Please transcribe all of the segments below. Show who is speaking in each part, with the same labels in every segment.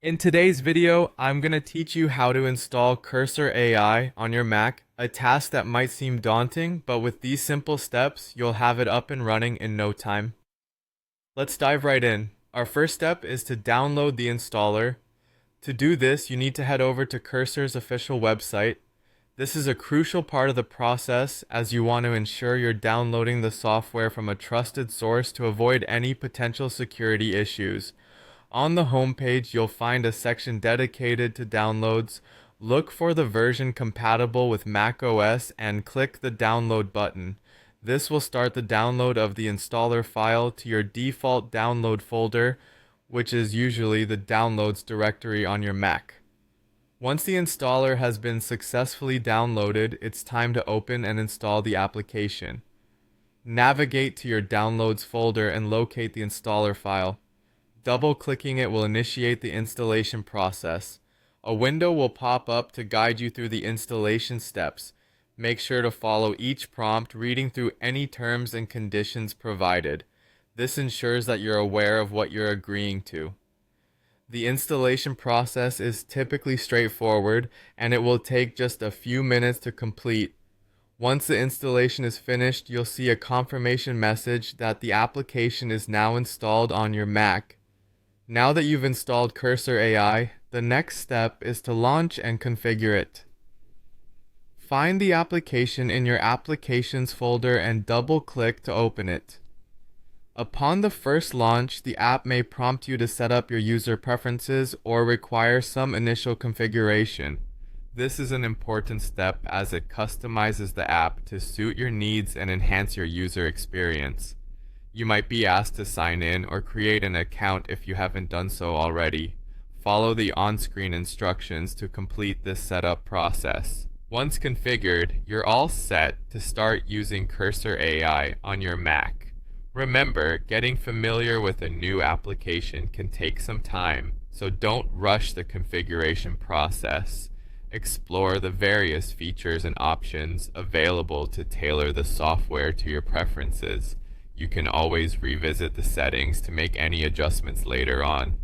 Speaker 1: In today's video, I'm going to teach you how to install Cursor AI on your Mac, a task that might seem daunting, but with these simple steps, you'll have it up and running in no time. Let's dive right in. Our first step is to download the installer. To do this, you need to head over to Cursor's official website. This is a crucial part of the process as you want to ensure you're downloading the software from a trusted source to avoid any potential security issues. On the homepage, you'll find a section dedicated to downloads. Look for the version compatible with Mac OS and click the download button. This will start the download of the installer file to your default download folder, which is usually the downloads directory on your Mac. Once the installer has been successfully downloaded, it's time to open and install the application. Navigate to your downloads folder and locate the installer file. Double-clicking it will initiate the installation process. A window will pop up to guide you through the installation steps. Make sure to follow each prompt, reading through any terms and conditions provided. This ensures that you're aware of what you're agreeing to. The installation process is typically straightforward, and it will take just a few minutes to complete. Once the installation is finished, you'll see a confirmation message that the application is now installed on your Mac. Now that you've installed Cursor AI, the next step is to launch and configure it. Find the application in your Applications folder and double-click to open it. Upon the first launch, the app may prompt you to set up your user preferences or require some initial configuration. This is an important step as it customizes the app to suit your needs and enhance your user experience. You might be asked to sign in or create an account if you haven't done so already. Follow the on-screen instructions to complete this setup process. Once configured, you're all set to start using Cursor AI on your Mac. Remember, getting familiar with a new application can take some time, so don't rush the configuration process. Explore the various features and options available to tailor the software to your preferences. You can always revisit the settings to make any adjustments later on.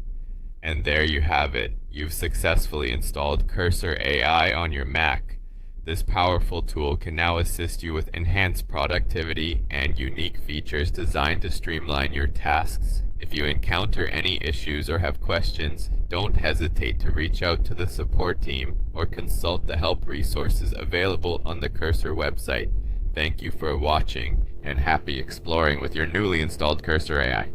Speaker 1: And there you have it. You've successfully installed Cursor AI on your Mac. This powerful tool can now assist you with enhanced productivity and unique features designed to streamline your tasks. If you encounter any issues or have questions, don't hesitate to reach out to the support team or consult the help resources available on the Cursor website. Thank you for watching, and happy exploring with your newly installed Cursor AI.